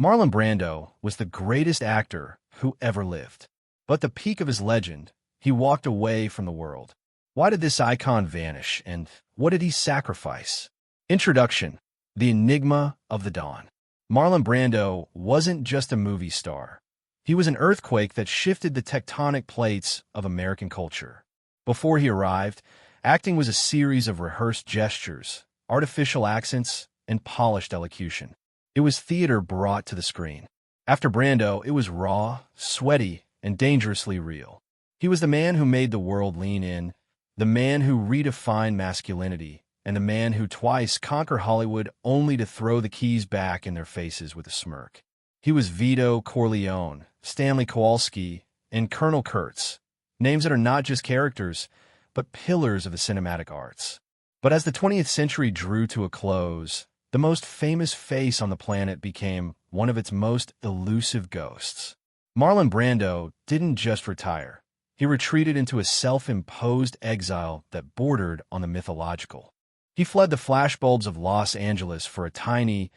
Marlon Brando was the greatest actor who ever lived. But at the peak of his legend, he walked away from the world. Why did this icon vanish, and what did he sacrifice? Introduction: The Enigma of the Dawn. Marlon Brando wasn't just a movie star. He was an earthquake that shifted the tectonic plates of American culture. Before he arrived, acting was a series of rehearsed gestures, artificial accents, and polished elocution. It was theater brought to the screen. After Brando, it was raw, sweaty, and dangerously real. He was the man who made the world lean in, the man who redefined masculinity, and the man who twice conquered Hollywood only to throw the keys back in their faces with a smirk. He was Vito Corleone, Stanley Kowalski, and Colonel Kurtz, names that are not just characters, but pillars of the cinematic arts. But as the 20th century drew to a close, the most famous face on the planet became one of its most elusive ghosts. Marlon Brando didn't just retire. He retreated into a self-imposed exile that bordered on the mythological. He fled the flashbulbs of Los Angeles for a tiny,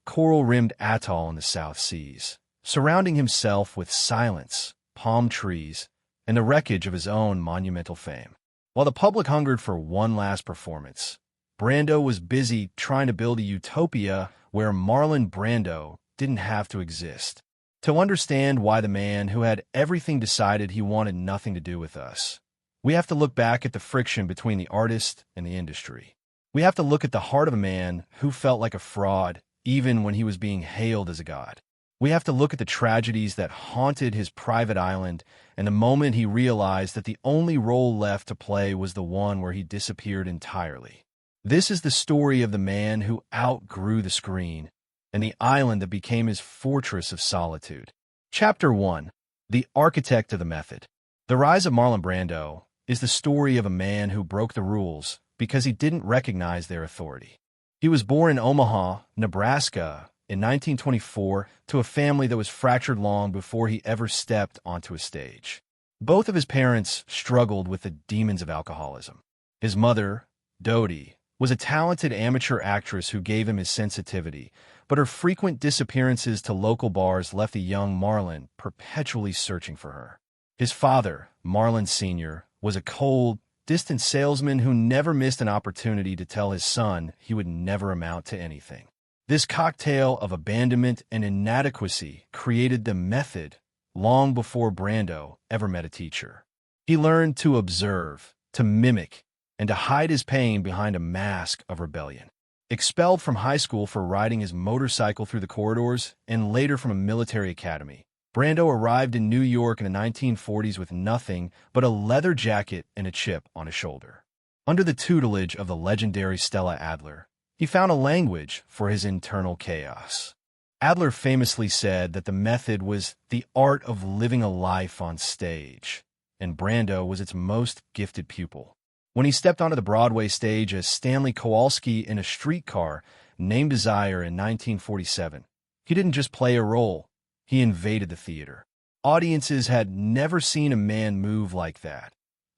coral-rimmed atoll in the South Seas, surrounding himself with silence, palm trees, and the wreckage of his own monumental fame. While the public hungered for one last performance, Brando was busy trying to build a utopia where Marlon Brando didn't have to exist. To understand why the man who had everything decided he wanted nothing to do with us, we have to look back at the friction between the artist and the industry. We have to look at the heart of a man who felt like a fraud even when he was being hailed as a god. We have to look at the tragedies that haunted his private island and the moment he realized that the only role left to play was the one where he disappeared entirely. This is the story of the man who outgrew the screen and the island that became his fortress of solitude. Chapter 1: The Architect of the Method. The rise of Marlon Brando is the story of a man who broke the rules because he didn't recognize their authority. He was born in Omaha, Nebraska, in 1924 to a family that was fractured long before he ever stepped onto a stage. Both of his parents struggled with the demons of alcoholism. His mother, Dodie, was a talented amateur actress who gave him his sensitivity, but her frequent disappearances to local bars left the young Marlon perpetually searching for her. His father, Marlon Sr., was a cold, distant salesman who never missed an opportunity to tell his son he would never amount to anything. This cocktail of abandonment and inadequacy created the method long before Brando ever met a teacher. He learned to observe, to mimic, and to hide his pain behind a mask of rebellion. Expelled from high school for riding his motorcycle through the corridors, and later from a military academy, Brando arrived in New York in the 1940s with nothing but a leather jacket and a chip on his shoulder. Under the tutelage of the legendary Stella Adler, he found a language for his internal chaos. Adler famously said that the method was the art of living a life on stage, and Brando was its most gifted pupil. When he stepped onto the Broadway stage as Stanley Kowalski in A Streetcar Named Desire in 1947, he didn't just play a role, he invaded the theater. Audiences had never seen a man move like that.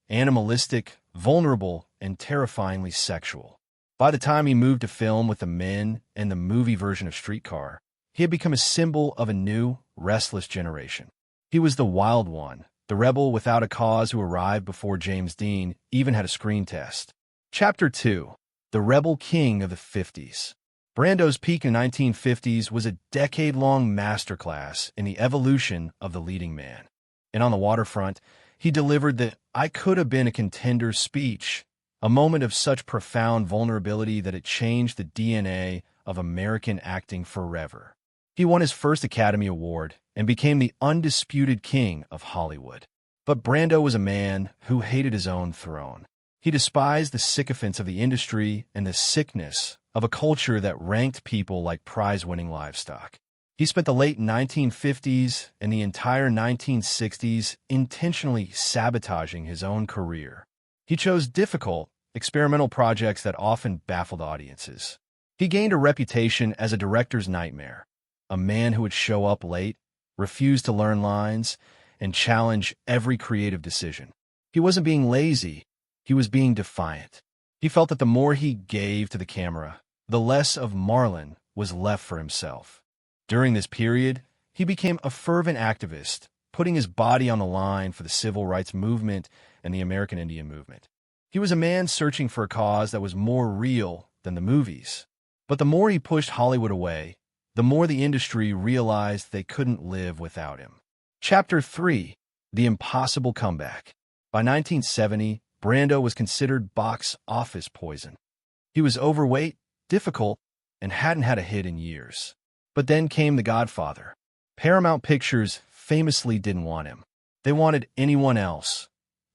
Animalistic, vulnerable, and terrifyingly sexual. By the time he moved to film with the Men and the movie version of Streetcar, he had become a symbol of a new, restless generation. He was the wild one, the rebel without a cause who arrived before James Dean even had a screen test. Chapter 2: The Rebel King of the 50s. Brando's peak in the 1950s was a decade-long masterclass in the evolution of the leading man. And on the waterfront, he delivered the "I could have been a contender" speech, a moment of such profound vulnerability that it changed the DNA of American acting forever. He won his first Academy Award and became the undisputed king of Hollywood. But Brando was a man who hated his own throne. He despised the sycophants of the industry and the sickness of a culture that ranked people like prize-winning livestock. He spent the late 1950s and the entire 1960s intentionally sabotaging his own career. He chose difficult, experimental projects that often baffled audiences. He gained a reputation as a director's nightmare, a man who would show up late, refuse to learn lines, and challenge every creative decision. He wasn't being lazy, he was being defiant. He felt that the more he gave to the camera, the less of Marlon was left for himself. During this period, he became a fervent activist, putting his body on the line for the civil rights movement and the American Indian movement. He was a man searching for a cause that was more real than the movies. But the more he pushed Hollywood away, the more the industry realized they couldn't live without him. Chapter 3: The Impossible Comeback. By 1970, Brando was considered box office poison. He was overweight, difficult, and hadn't had a hit in years. But then came The Godfather. Paramount Pictures famously didn't want him. They wanted anyone else.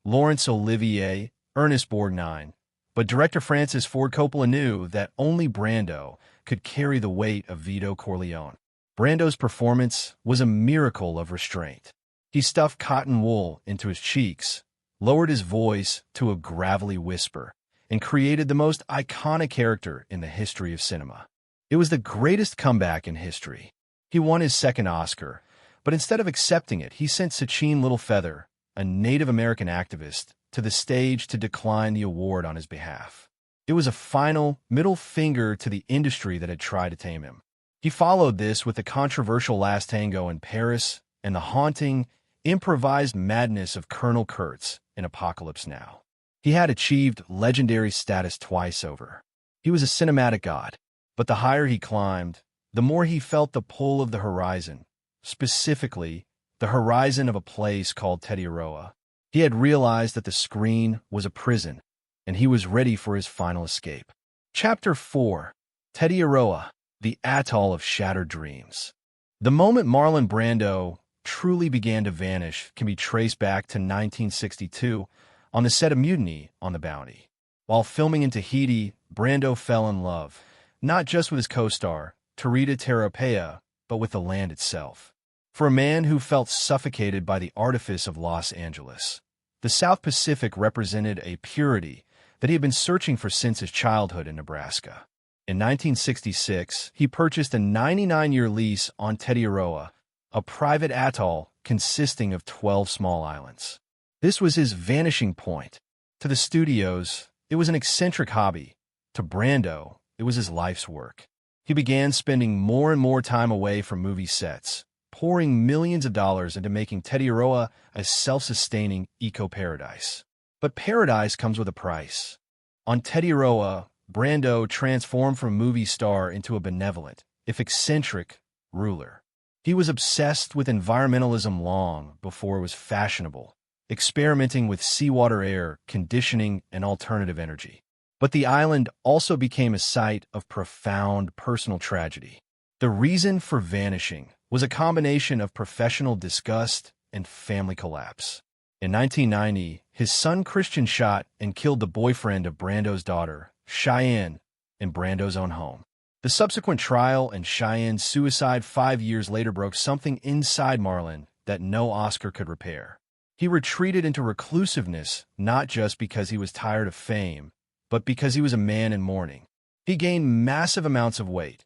Laurence Olivier, Ernest Borgnine. But director Francis Ford Coppola knew that only Brando could carry the weight of Vito Corleone. Brando's performance was a miracle of restraint. He stuffed cotton wool into his cheeks, lowered his voice to a gravelly whisper, and created the most iconic character in the history of cinema. It was the greatest comeback in history. He won his second Oscar, but instead of accepting it, he sent Sachin Littlefeather, a Native American activist, to the stage to decline the award on his behalf. It was a final middle finger to the industry that had tried to tame him. He followed this with the controversial Last Tango in Paris and the haunting, improvised madness of Colonel Kurtz in Apocalypse Now. He had achieved legendary status twice over. He was a cinematic god, but the higher he climbed, the more he felt the pull of the horizon, specifically the horizon of a place called Tetiaroa. He had realized that the screen was a prison, and he was ready for his final escape. Chapter 4: Tetiaroa, the Atoll of Shattered Dreams. The moment Marlon Brando truly began to vanish can be traced back to 1962 on the set of Mutiny on the Bounty. While filming in Tahiti, Brando fell in love, not just with his co-star, Tetiaroa, but with the land itself. For a man who felt suffocated by the artifice of Los Angeles, the South Pacific represented a purity that he had been searching for since his childhood in Nebraska. In 1966, he purchased a 99-year lease on Tetiaroa, a private atoll consisting of 12 small islands. This was his vanishing point. To the studios, it was an eccentric hobby. To Brando, it was his life's work. He began spending more and more time away from movie sets, pouring millions of dollars into making Tetiaroa a self-sustaining eco-paradise. But paradise comes with a price. On Tetiaroa, Brando transformed from a movie star into a benevolent, if eccentric, ruler. He was obsessed with environmentalism long before it was fashionable, experimenting with seawater air conditioning and alternative energy. But the island also became a site of profound personal tragedy. The reason for vanishing was a combination of professional disgust and family collapse. In 1990, his son Christian shot and killed the boyfriend of Brando's daughter, Cheyenne, in Brando's own home. The subsequent trial and Cheyenne's suicide 5 years later broke something inside Marlon that no Oscar could repair. He retreated into reclusiveness not just because he was tired of fame, but because he was a man in mourning. He gained massive amounts of weight,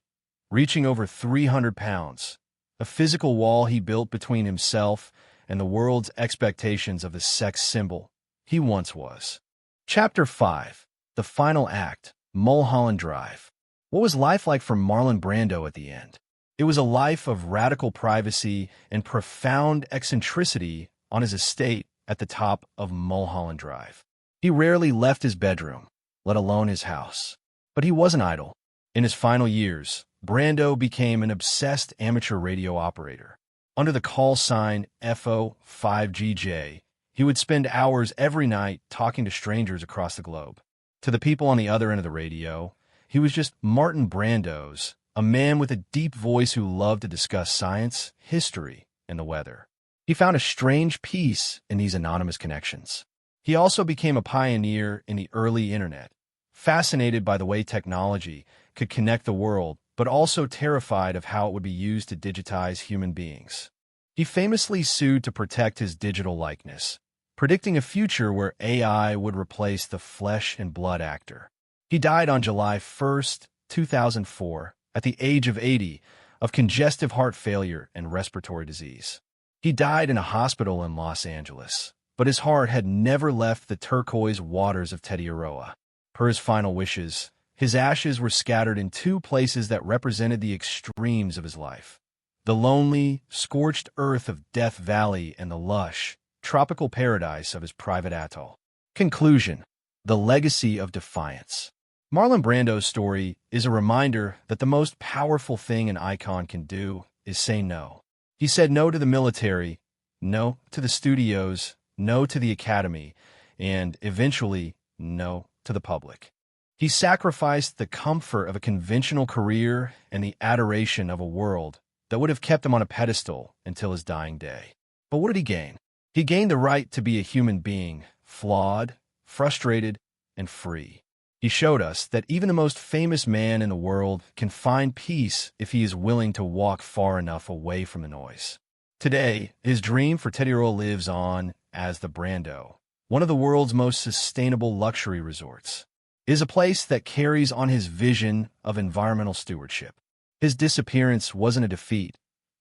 reaching over 300 pounds, a physical wall he built between himself and the world's expectations of the sex symbol he once was. Chapter 5: The Final Act, Mulholland Drive. What was life like for Marlon Brando at the end? It was a life of radical privacy and profound eccentricity on his estate at the top of Mulholland Drive. He rarely left his bedroom, let alone his house. But he wasn't idle. In his final years, Brando became an obsessed amateur radio operator. Under the call sign FO5GJ, he would spend hours every night talking to strangers across the globe. To the people on the other end of the radio, he was just Martin Brando's, a man with a deep voice who loved to discuss science, history, and the weather. He found a strange peace in these anonymous connections. He also became a pioneer in the early internet, fascinated by the way technology could connect the world, but also terrified of how it would be used to digitize human beings. He famously sued to protect his digital likeness, predicting a future where AI would replace the flesh and blood actor. He died on July 1st, 2004, at the age of 80, of congestive heart failure and respiratory disease. He died in a hospital in Los Angeles, but his heart had never left the turquoise waters of Tetiaroa. Per his final wishes, his ashes were scattered in two places that represented the extremes of his life: the lonely, scorched earth of Death Valley and the lush, tropical paradise of his private atoll. Conclusion: the legacy of defiance. Marlon Brando's story is a reminder that the most powerful thing an icon can do is say no. He said no to the military, no to the studios, no to the academy, and eventually no to the public. He sacrificed the comfort of a conventional career and the adoration of a world that would have kept him on a pedestal until his dying day. But what did he gain? He gained the right to be a human being, flawed, frustrated, and free. He showed us that even the most famous man in the world can find peace if he is willing to walk far enough away from the noise. Today, his dream for Tetiaroa lives on as the Brando, one of the world's most sustainable luxury resorts. It is a place that carries on his vision of environmental stewardship. His disappearance wasn't a defeat.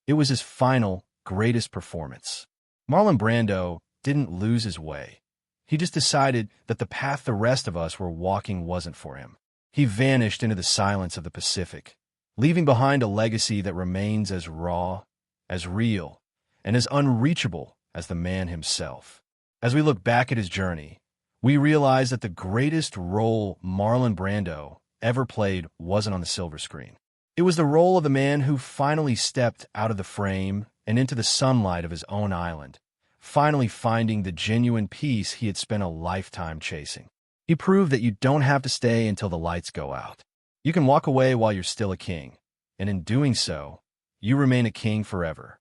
It was his final, greatest performance. Marlon Brando didn't lose his way. He just decided that the path the rest of us were walking wasn't for him. He vanished into the silence of the Pacific, leaving behind a legacy that remains as raw, as real, and as unreachable as the man himself. As we look back at his journey, we realize that the greatest role Marlon Brando ever played wasn't on the silver screen. It was the role of the man who finally stepped out of the frame and into the sunlight of his own island, finally finding the genuine peace he had spent a lifetime chasing. He proved that you don't have to stay until the lights go out. You can walk away while you're still a king, and in doing so, you remain a king forever.